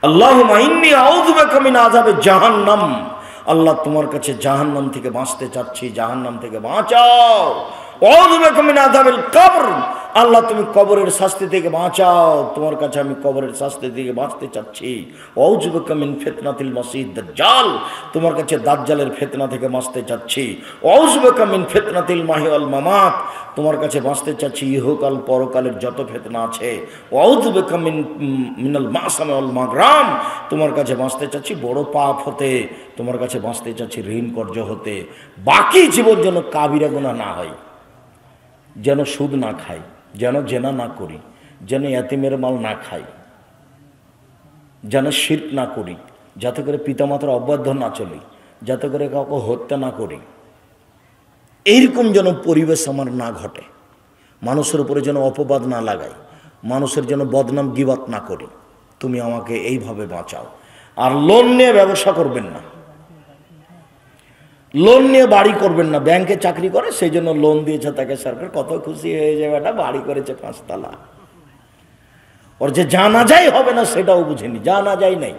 আল্লাহুম্মা ইন্নী আউযু বিকা মিন আযাবি জাহান্নাম। আল্লাহ তোমার কাছে জাহান্নাম থেকে বাঁচতে চাচ্ছি, জাহান্নাম থেকে বাঁচাও। আউযু বিকা মিন আযাবিল কবর। আল্লাহ তুমি কবরের শাস্তি থেকে বাঁচাও, তোমার কাছে আমি কবরের শাস্তি থেকে বাঁচতে চাচ্ছি। আউযু বিকা মিন ফিতনাতিল মাসিহিদ দাজ্জাল। তোমার কাছে দাজ্জালের ফিতনা থেকে বাঁচতে চাচ্ছি। আউযু বিকা মিন ফিতনাতিল মাহি ওয়াল মামাত। তোমার কাছে বাঁচতে চাচ্ছি ইহকাল পরকালের যত ফিতনা আছে। আউযু বিকা মিনাল মাসামি ওয়াল মাগরাম। তোমার কাছে বাঁচতে চাচ্ছি বড় পাপ হতে, তোমার কাছে বাঁচতে চাচ্ছি ঋণ কর্য হতে। বাকি জীবন যেন কাবিরা গুনাহ না হয়, যেন সুদ না খাই, যেন জেনা না করি, যেন ইয়াতিমের মাল না খাই, যেন শিরক না করি, যাতে করে পিতামাতার অবাধ্য না চলি, যাতে করে কাউকে হত্যা না করি। এইরকম যেন পরিবেশ আমার না ঘটে, মানুষের উপরে যেন অপবাদ না লাগাই, মানুষের যেন বদনাম গিবাত না করি। তুমি আমাকে এইভাবে বাঁচাও। আর লোন নিয়ে ব্যবসা করবেন না, লোন নিয়ে বাড়ি করবেন না। ব্যাংকে চাকরি করে সেই জন্য লোন দিয়েছে তাকে সরকার, কত খুশি হয়ে যাবে, একটা বাড়ি করেছে 5 তলা। ওর যে জানাজাই হবে না সেটাও বুঝেনি, জানাজাই নাই,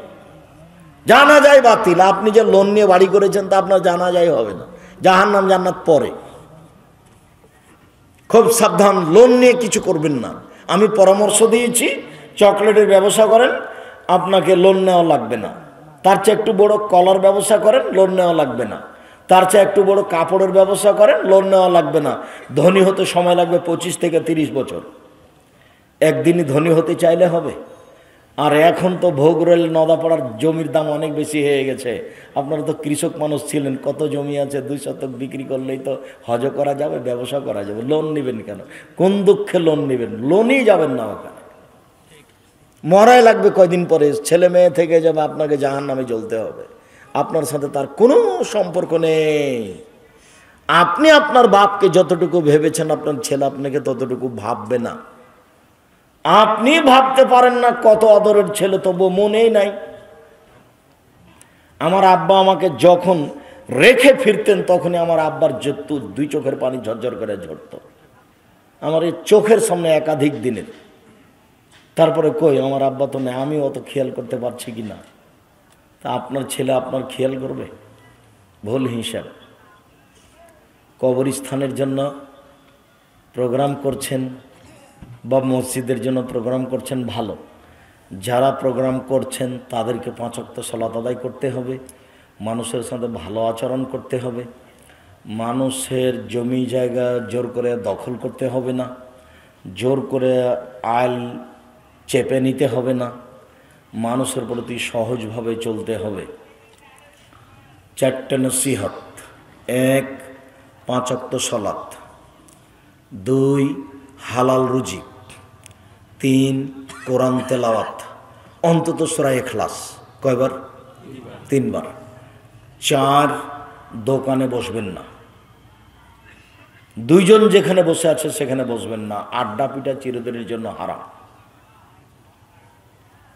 জানাজাই বাতিল। আপনি যে লোন নিয়ে বাড়ি করেছেন তা আপনার জানাজাই হবে না, জাহান্নাম জান্নাত পরে। খুব সাবধান, লোন নিয়ে কিছু করবেন না। আমি পরামর্শ দিয়েছি চকলেটের ব্যবসা করেন, আপনাকে লোন নেওয়া লাগবে না। তার চেয়ে একটু বড় কলার ব্যবসা করেন, লোন নেওয়া লাগবে না। তার চেয়ে একটু বড় কাপড়ের ব্যবসা করেন, লোন নেওয়া লাগবে না। ধনী হতে সময় লাগবে 25 থেকে 30 বছর। একদিনই ধনী হতে চাইলে হবে। আর এখন তো ভোগ রেল নদাপাড়ার জমির দাম অনেক বেশি হয়ে গেছে। আপনারা তো কৃষক মানুষ ছিলেন, কত জমি আছে, 2 শতক বিক্রি করলেই তো হজ করা যাবে, ব্যবসা করা যাবে। লোন নেবেন কেন? কোন দুঃখে লোন নেবেন? লোনই যাবেন না ওখানে, মরাই লাগবে কয়দিন পরে, ছেলে মেয়ে থেকে যাবে, আপনাকে জাহান্নামে জ্বলতে হবে। আপনার সাথে তার কোনো সম্পর্ক নেই। আপনি আপনার বাপকে যতটুকু ভেবেছেন আপনার ছেলে আপনাকে ততটুকু ভাববে না। আপনি ভাবতে পারেন না কত আদরের ছেলে, তবু মনেই নাই। আমার আব্বা আমাকে যখন রেখে ফিরতেন তখনই আমার আব্বার 2 চোখের পানি ঝরঝর করে ঝরত, আমার এই চোখের সামনে একাধিক দিনের। তারপরে কই আমার আব্বা তো নেই, আমি অত খেয়াল করতে পারছি কি না। তা আপনার ছেলে আপনার খেয়াল করবে? ভুল হিসাব। কবরস্থানের জন্য প্রোগ্রাম করছেন বা মসজিদের জন্য প্রোগ্রাম করছেন ভালো, যারা প্রোগ্রাম করছেন তাদেরকে 5 ওয়াক্ত সালাত আদায় করতে হবে, মানুষের সাথে ভালো আচরণ করতে হবে, মানুষের জমি জায়গা জোর করে দখল করতে হবে না, জোর করে আইল চেপে নিতে হবে না, মানুষের প্রতি সহজভাবে চলতে হবে। 4টে নসিহত: 1 5 ওয়াক্ত সালাত, 2 হালাল রুজি, 3 কোরআন তেলাওয়াত, অন্তত সূরা ইখলাস। কয়বার? 3 বার। 4 দোকানে বসবেন না, 2 জন যেখানে বসে আছে সেখানে বসবেন না, আড্ডা পিটা চিরদিনের জন্য হারাম।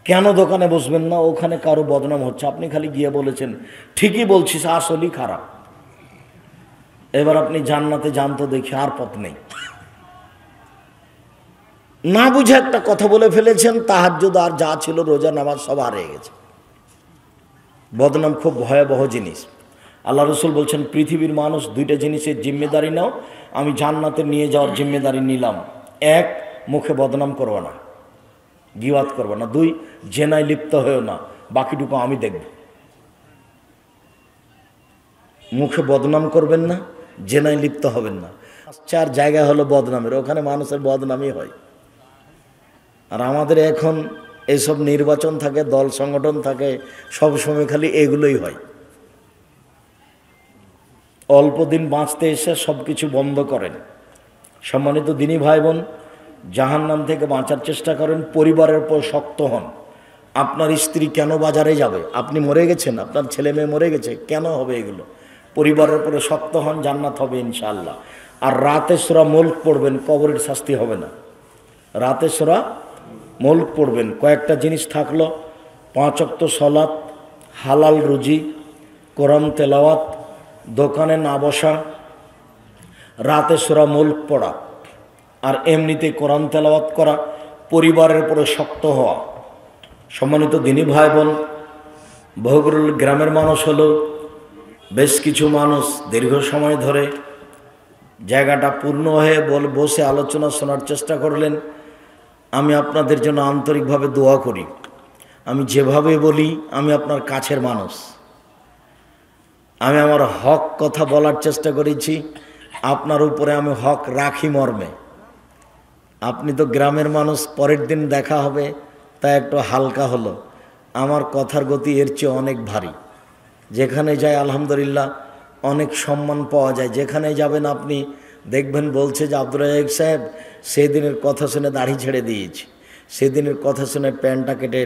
কেন দোকানে বসবেন না? ওখানে কারো বদনাম হচ্ছে, আপনি খালি গিয়ে বলেছেন ঠিকই বলছিস, আসলেই খারাপ। এবার আপনি জান্নাতে যান তো দেখি, আর পথ নেই। না বুঝে একটা কথা বলে ফেলেছেন, তাহাজ্জুদ আর যা ছিল রোজা নামাজ সব হারিয়ে গেছে। বদনাম খুব ভয়াবহ জিনিস। আল্লাহ রসুল বলছেন, পৃথিবীর মানুষ 2টা জিনিসের জিম্মেদারি নাও, আমি জান্নাতে নিয়ে যাওয়ার জিম্মেদারি নিলাম। 1 মুখে বদনাম করবো না, গিবাত করবো না। 2 জেনায় লিপ্ত হয়েও না, বাকিটুকু আমি দেখব। মুখে বদনাম করবেন না, জেনায় লিপ্ত হবেন না। 4 জায়গা হলো বদনামের, ওখানে মানুষের বদনামই হয়। আর আমাদের এখন এইসব নির্বাচন থাকে, দল সংগঠন থাকে, সবসময় খালি এগুলোই হয়। অল্প দিন বাঁচতে এসে সব কিছু বন্ধ করেন। সম্মানিত দিনী ভাই বোন, জাহান্নাম থেকে বাঁচার চেষ্টা করেন, পরিবারের উপর শক্ত হন। আপনার স্ত্রী কেন বাজারে যাবে? আপনি মরে গেছেন, আপনার ছেলে মেয়ে মরে গেছে, কেন হবে এগুলো? পরিবারের উপরে শক্ত হন, জান্নাত হবে ইনশাআল্লাহ। আর রাতে সূরা মুলক পড়বেন, কবরের শাস্তি হবে না। রাতে সূরা মুলক পড়বেন। কয়েকটা জিনিস থাকলো: 5 ওয়াক্ত সালাত, হালাল রুজি, কোরআন তেলাওয়াত, দোকানে না বসা, রাতে সূরা মুলক পড়া, আর এমনিতে কোরআন তেলাওয়াত করা, পরিবারের উপরে শক্ত হওয়া। সম্মানিত দিনী ভাই বোন, বহুগুরুল গ্রামের মানুষ হলো, বেশ কিছু মানুষ দীর্ঘ সময় ধরে জায়গাটা পূর্ণ হয়ে বসে আলোচনা শোনার চেষ্টা করলেন। আমি আপনাদের জন্য আন্তরিকভাবে দোয়া করি। আমি যেভাবে বলি, আমি আপনার কাছের মানুষ, আমি আমার হক কথা বলার চেষ্টা করেছি, আপনার উপরে আমি হক রাখি মর্মে। আপনি তো গ্রামের মানুষ, পরের দিন দেখা হবে, তাই একটু হালকা হলো। আমার কথার গতি এর চেয়ে অনেক ভারী। যেখানে যায় আলহামদুলিল্লাহ অনেক সম্মান পাওয়া যায়। যেখানে যাবেন আপনি দেখবেন বলছে যে আব্দুর রাজ্জাক সাহেব সেদিনের কথা শুনে দাড়ি ছেড়ে দিয়েছি, সেদিনের কথা শুনে প্যান্টটা কেটে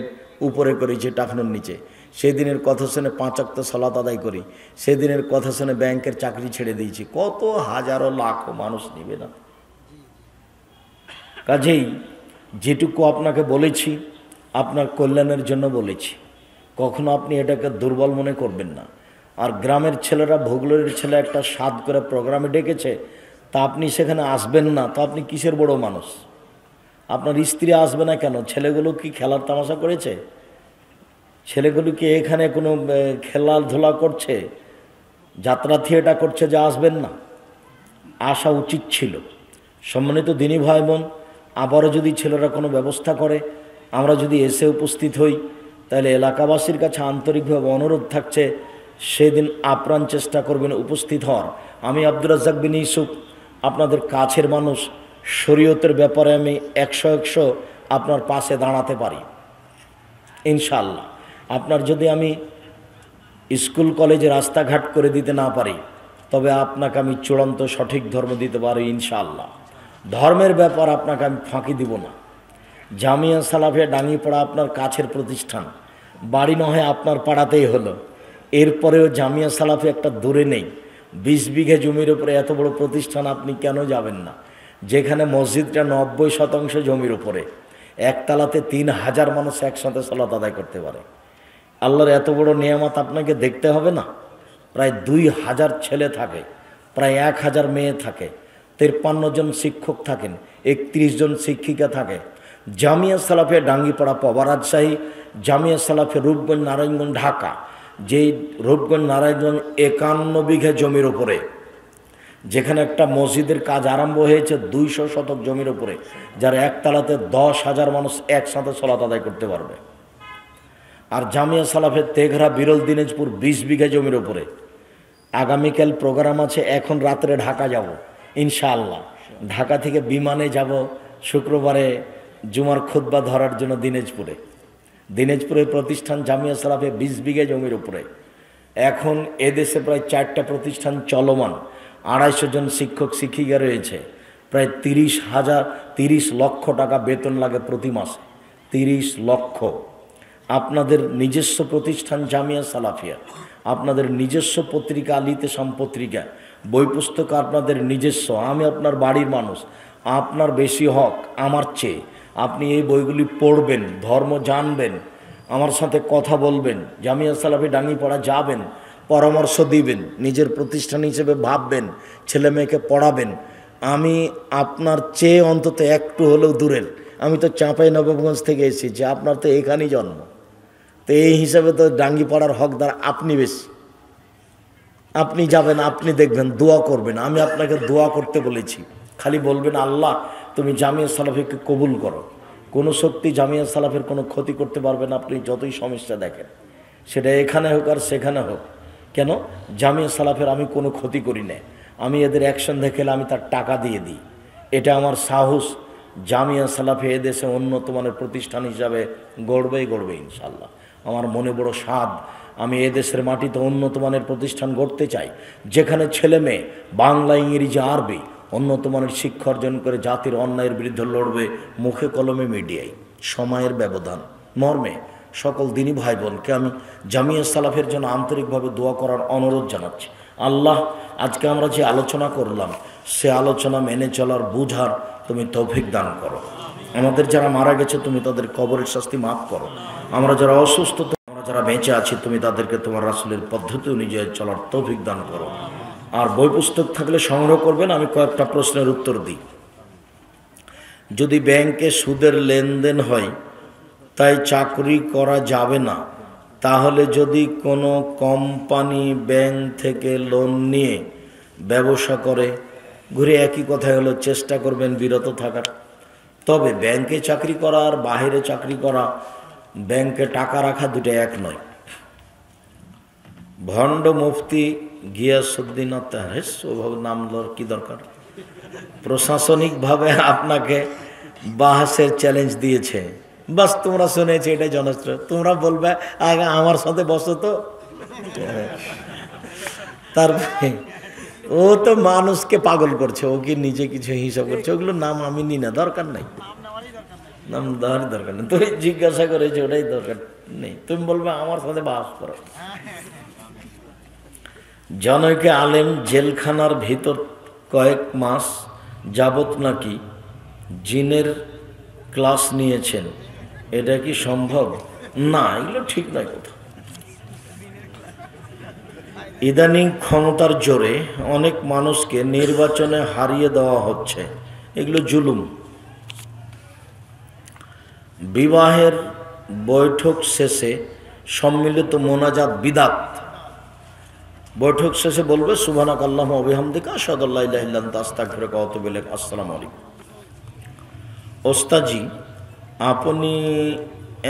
উপরে করেছি টাকনোর নিচে, সেদিনের কথা শুনে 5 ওয়াক্ত সালাত আদায় করি, সেদিনের কথা শুনে ব্যাংকের চাকরি ছেড়ে দিয়েছি। কত হাজারো লাখো মানুষ নিবে না? কাজেই যেটুকু আপনাকে বলেছি আপনার কল্যাণের জন্য বলেছি, কখনো আপনি এটাকে দুর্বল মনে করবেন না। আর গ্রামের ছেলেরা, ভোগলের ছেলে একটা স্বাদ করে প্রোগ্রামে ডেকেছে, তা আপনি সেখানে আসবেন না, তো আপনি কিসের বড় মানুষ? আপনার স্ত্রী আসবে না কেন? ছেলেগুলো কি খেলার তামাশা করেছে? ছেলেগুলো কি এখানে কোনো খেলাধুলা করছে, যাত্রা থিয়েটার করছে যে আসবেন না? আসা উচিত ছিল। সম্মানিত দিনী ভাই বোন, আবারও যদি ছেলেরা কোনো ব্যবস্থা করে, আমরা যদি এসে উপস্থিত হই, তাহলে এলাকাবাসীর কাছে আন্তরিকভাবে অনুরোধ থাকছে, সেদিন আপ্রাণ চেষ্টা করবেন উপস্থিত হওয়ার। আমি আব্দুর রাজ্জাক বিন ইউসুফ, আপনাদের কাছের মানুষ, শরীয়তের ব্যাপারে আমি 100 আপনার পাশে দাঁড়াতে পারি ইনশাআল্লাহ। আপনার যদি আমি স্কুল কলেজে রাস্তাঘাট করে দিতে না পারি, তবে আপনাকে আমি চূড়ান্ত সঠিক ধর্ম দিতে পারি ইনশাআল্লাহ। ধর্মের ব্যাপার আপনাকে আমি ফাঁকি দিব না। জামিয়া সালাফিয়া ডাঙ্গিপাড়া আপনার কাছের প্রতিষ্ঠান, বাড়ি নয় আপনার পাড়াতেই হলো, এরপরেও জামিয়া সালাফি একটা দূরে নেই। 20 বিঘা জমির উপরে এত বড় প্রতিষ্ঠান, আপনি কেন যাবেন না? যেখানে মসজিদটা 90% জমির উপরে, একতলাতে 3000 মানুষ একসাথে সালাত আদায় করতে পারে। আল্লাহর এত বড় নিয়ামত আপনাকে দেখতে হবে না? প্রায় 2000 ছেলে থাকে, প্রায় 1000 মেয়ে থাকে, 53 জন শিক্ষক থাকেন, 31 জন শিক্ষিকা থাকে। জামিয়া সালাফিয়া ডাঙ্গিপাড়া পবা রাজশাহী, জামিয়া সালাফিয়া রূপগঞ্জ নারায়ণগঞ্জ ঢাকা। যেই রূপগঞ্জ নারায়ণগঞ্জ 51 বিঘা জমির উপরে যেখানে একটা মসজিদের কাজ আরম্ভ হয়েছে 200 শতক জমির উপরে, যার একতলাতে 10,000 মানুষ একসাথে সালাত আদায় করতে পারবে। আর জামিয়া সালাফের তেঘরা বিরল দিনাজপুর 20 বিঘা জমির উপরে। আগামীকাল প্রোগ্রাম আছে, এখন রাত্রে ঢাকা যাব ইনশাআল্লাহ। ঢাকা থেকে বিমানে যাব শুক্রবারে জুমার খুতবা ধরার জন্য দিনাজপুরের প্রতিষ্ঠান জামিয়া সালাফে 20 বিঘা জমির উপরে। এখন এদেশে প্রায় 4টা প্রতিষ্ঠান চলমান, 250 জন শিক্ষক শিক্ষিকা রয়েছে, প্রায় 30 লক্ষ টাকা বেতন লাগে প্রতি মাসে, 30 লক্ষ। আপনাদের নিজস্ব প্রতিষ্ঠান জামিয়া সালাফিয়া, আপনাদের নিজস্ব পত্রিকা আলিতে পত্রিকা, বই পুস্তক আপনাদের নিজস্ব। আমি আপনার বাড়ির মানুষ, আপনার বেশি হক আমার চেয়ে। আপনি এই বইগুলি পড়বেন, ধর্ম জানবেন, আমার সাথে কথা বলবেন, জামিয়া সালাফি ডাঙ্গিপাড়া যাবেন, পরামর্শ দিবেন, নিজের প্রতিষ্ঠান হিসেবে ভাববেন, ছেলে মেয়েকে পড়াবেন। আমি আপনার চেয়ে অন্তত একটু হলেও দূরের। আমি তো চাঁপাইনবাবগঞ্জ থেকে এসেছি, আপনার তো এখানেই জন্ম, তো এই হিসাবে তো ডাঙ্গিপাড়ার হকদার আপনি বেশি। আপনি যাবেন, আপনি দেখবেন, দোয়া করবেন। আমি আপনাকে দোয়া করতে বলেছি, খালি বলবেন আল্লাহ তুমি জামিয়া সালাফিকে কবুল করো। কোনো শক্তি জামিয়া সালাফের কোনো ক্ষতি করতে পারবেন আপনি যতই সমস্যা দেখেন, সেটা এখানে হোক আর সেখানে হোক। কেন? জামিয়া সালাফের আমি কোনো ক্ষতি করি না। আমি এদের অ্যাকশন দেখে আমি তার টাকা দিয়ে দিই, এটা আমার সাহস। জামিয়া সালাফে এদেশে উন্নত মানের প্রতিষ্ঠান হিসাবে গড়বে ইনশাল্লাহ। আমার মনে বড় স্বাদ, আমি এদেশের মাটিতে উন্নত মানের প্রতিষ্ঠান গড়তে চাই, যেখানে ছেলে মেয়ে বাংলা, ইংরেজি, আরবি উন্নত মানের শিক্ষা অর্জন করে জাতির অন্যায়ের বিরুদ্ধে লড়বে, মুখে কলমে মিডিয়ায়। সময়ের ব্যবধান মর্মে সকল দিনী ভাই বোনকে আমি জামিয়া সালাফের জন্য আন্তরিকভাবে দোয়া করার অনুরোধ জানাচ্ছি। আল্লাহ, আজকে আমরা যে আলোচনা করলাম সে আলোচনা মেনে চলার, বুঝার তুমি তৌফিক দান করো। আমাদের যারা মারা গেছে তুমি তাদের কবরের শাস্তি মাফ করো। আমরা যারা অসুস্থ, আমরা যারা বেঁচে আছি তুমি তাদেরকে তোমার রাসূলের পদ্ধতি অনুযায়ী চলার তৌফিক দান করো। আর বই পুস্তক থাকলে সংগ্রহ করবেন। আমি কয়েকটা প্রশ্নের উত্তর দিই। যদি ব্যাংকে সুদের লেনদেন হয় তাই চাকরি করা যাবে না, তাহলে যদি কোনো কোম্পানি ব্যাংক থেকে লোন নিয়ে ব্যবসা করে, ঘুরে একই কথা হলো, চেষ্টা করবেন বিরত থাকার। তবে ব্যাংকে চাকরি করা আর বাইরে চাকরি করা, ব্যাংকে টাকা রাখা দুটো এক নয়। ভণ্ড মুফতি গিয়াসউদ্দিন আত্মাহেস, ওভাবে নাম লওয়ার কি দরকার? প্রশাসনিকভাবে আপনাকে বাহাসের চ্যালেঞ্জ দিয়েছে, বাস তোমরা শুনেছি, এটাই জনশ্র। তোমরা বলবে আগে আমার সাথে বসো তো। তারপরে ও তো মানুষকে পাগল করছে, ও কি নিজে কিছু হিসাব করছে, ওগুলো নাম আমি নি না, দরকার নাই, নাম দেওয়ার দরকার নেই। তুমি জিজ্ঞাসা করেছো, ওটাই দরকার নেই। তুমি বলবে আমার সাথে বাস করো। জনৈকে আলেম জেলখানার ভিতর কয়েক মাস যাবত নাকি জিনের ক্লাস নিয়েছেন, এটা কি সম্ভব? না, এগুলো ঠিক নয় কোথাও। ইদানিং ক্ষমতার জোরে অনেক মানুষকে নির্বাচনে হারিয়ে দেওয়া হচ্ছে, এগুলো জুলুম। বিবাহের বৈঠক শেষে সম্মিলিত মোনাজাত বিদাত। বৈঠক শেষে বলবে সুবহানাক আল্লাহুম্মা ওয়া বিহামদিকা আশহাদু আল্লা ইলাহা ইল্লা আনতা আস্তাগফিরুকা ওয়া আতুবু ইলাইক। আসসালামু আলাইকুম। ওস্তাদজি, আপনি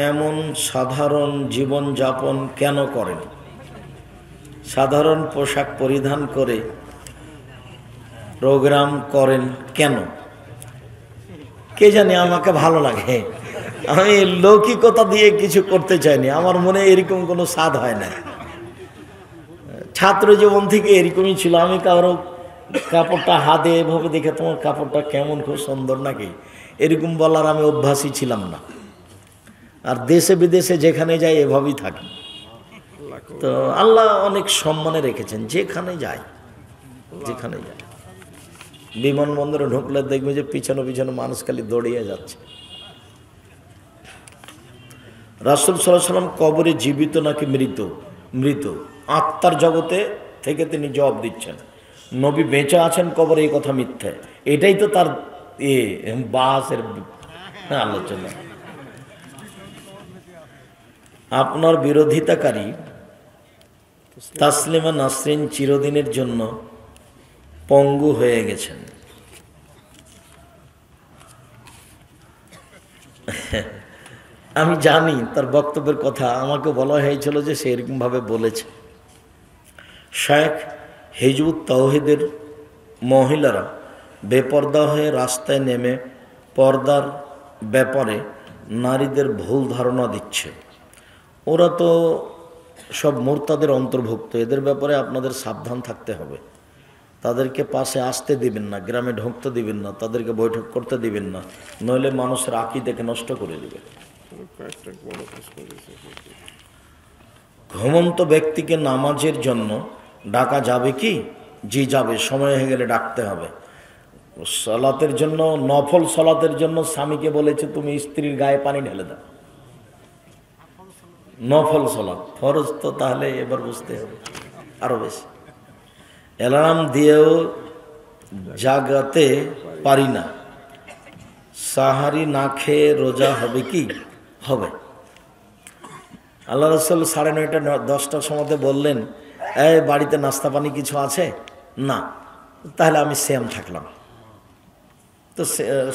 এমন সাধারণ জীবন যাপন কেন করেন? সাধারণ পোশাক পরিধান করে প্রোগ্রাম করেন কেন? কে জানে, আমাকে ভালো লাগে। আমি লৌকিকতা দিয়ে কিছু করতে চাইনি, আমার মনে এরকম কোনো স্বাদ হয় না। ছাত্র জীবন থেকে এরকমই ছিল। আমি কারো কাপড়টা হাতে এভাবে দেখে, তোমার কাপড়টা কেমন, খুব সুন্দর নাকি, এরকম বলার আমি অভ্যাসই ছিলাম না। আর দেশে বিদেশে যেখানে যাই এভাবেই থাকি। তো আল্লাহ অনেক সম্মানে রেখেছেন, যেখানে যায়। বিমানবন্দরে ঢুকলে দেখবে যে পিছনে পিছনে মানুষ খালি দৌড়িয়ে যাচ্ছে। রাসূল সাল্লাল্লাহু আলাইহি ওয়াসাল্লাম কবরে জীবিত নাকি মৃত? আত্মার জগতে থেকে তিনি জবাব দিচ্ছেন। নবী বেঁচে আছেন কবরে, এই কথা মিথ্যে। এটাই তো তার বাসের আলোচনা। আপনার বিরোধিতাকারী তাসলিমা নাসরিন চিরদিনের জন্য পঙ্গু হয়ে গেছেন। আমি জানি তার বক্তব্যের কথা, আমাকে বলা হয়েছিল যে সে এরকমভাবে বলেছে। শেখ হিজবুত তাওহীদের মহিলারা বেপর্দা হয়ে রাস্তায় নেমে পর্দার ব্যাপারে নারীদের ভুল ধারণা দিচ্ছে। ওরা তো সব মুরতাদের অন্তর্ভুক্ত, এদের ব্যাপারে আপনাদের সাবধান থাকতে হবে। তাদেরকে পাশে আসতে দিবেন না, গ্রামে ঢুকতে দিবেন না, তাদেরকে বৈঠক করতে দিবেন না, নইলে মানুষের আকীদাকে নষ্ট করে দেবে। ঘুমন্ত ব্যক্তিকে নামাজের জন্য ডাকা যাবে কি? জি যাবে, সময় হয়ে গেলে ডাকতে হবে। সালাতের জন্য, নফল সালাতের জন্য স্বামীকে বলেছে তুমি স্ত্রীর গায়ে পানি ঢেলে দাও। নফল সালাত, ফরজ তো তাহলে এবার বুঝতে হবে আরো বেশি। অ্যালার্ম দিয়েও জাগাতে পারি না, সাহারি না খেয়ে রোজা হবে কি? হবে। আল্লাহ রাসূল 9:30 10টার সময় বললেন, এই বাড়িতে নাস্তা পানি কিছু আছে? না। তাহলে আমি সিয়াম থাকলাম। তো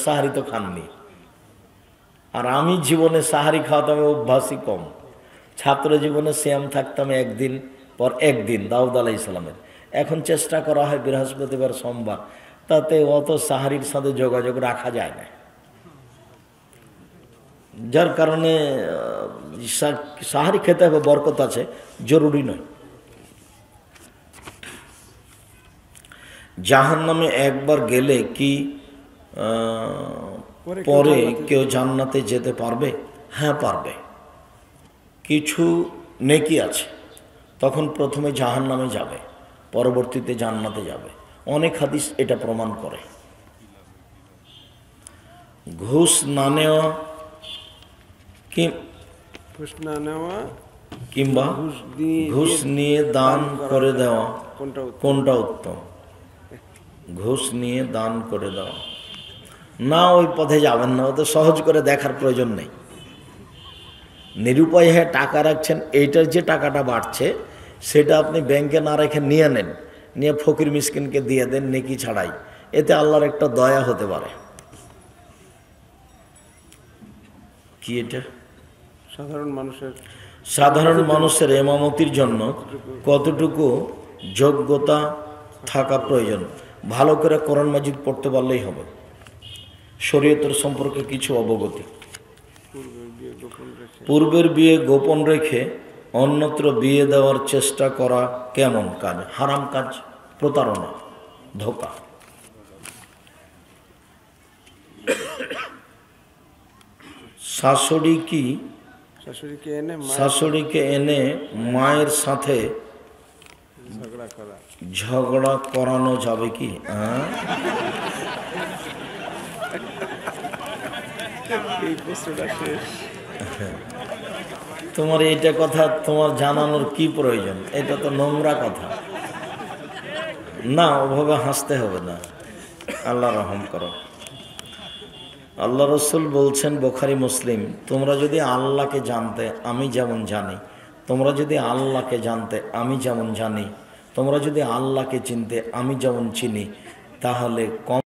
সাহারি তো খাননি। আর আমি জীবনে সাহারি খাওয়াতাম অভ্যাসই কম। ছাত্র জীবনে সিয়াম থাকতাম একদিন পর একদিন, দাউদ আলাইহিস সালামের। এখন চেষ্টা করা হয় বৃহস্পতিবার সোমবার, তাতে অত সাহারির সাথে যোগাযোগ রাখা যায় না, যার কারণে সাহারি খেতে হবে, বরকত আছে, জরুরি নয়। জাহান্নামে একবার গেলে কি পরে কেউ জান্নাতে যেতে পারবে? হ্যাঁ পারবে। কিছু নেকি আছে, তখন প্রথমে জাহান্নামে যাবে, পরবর্তীতে জান্নাতে যাবে। অনেক হাদিস এটা প্রমাণ করে। ঘুষ না নেওয়া কিংবা ঘুষ নিয়ে দান করে দেওয়া কোনটা উত্তম? ঘুষ নিয়ে দান করে দেওয়া না, ওই পথে যাবেন না, ওদের সহজ করে দেখার প্রয়োজন নেই। নিরুপায় হয়ে টাকা রাখছেন, এইটার যে টাকাটা বাড়ছে সেটা আপনি ব্যাংকে না রেখে নিয়ে নেন, নিয়ে ফকির মিসকিনকে দিয়ে দেন নেকি ছাড়াই, এতে আল্লাহর একটা দয়া হতে পারে। কি এটা? সাধারণ মানুষের ইমামতির জন্য কতটুকু যোগ্যতা থাকা প্রয়োজন? ভালো করে কোরআন মাজিদ পড়তে পারলেই হবে। শরীয়তের সম্পর্কে কিছু অবগতি। পূর্বের বিয়ে গোপন রেখে অন্যত্র বিয়ে দেওয়ার চেষ্টা করা কেমন কাজ? হারাম কাজ, প্রতারণা, ধোঁকা। শাশুড়িকে এনে মায়ের সাথে ঝগড়া করানো যাবে কি? তোমার এইটা কথা তোমার জানানোর কি প্রয়োজন? এটা তো নোংরা কথা না, ওভাবে হাসতে হবে না। আল্লাহ রহম করো। আল্লাহ রসুল বলছেন, বুখারী মুসলিম, তোমরা যদি আল্লাহকে জানতে আমি যেমন জানি, তোমরা যদি আল্লাহকে জানতে আমি যেমন জানি, তোমরা যদি আল্লাহকে চিনতে আমি যেমন চিনি, তাহলে কম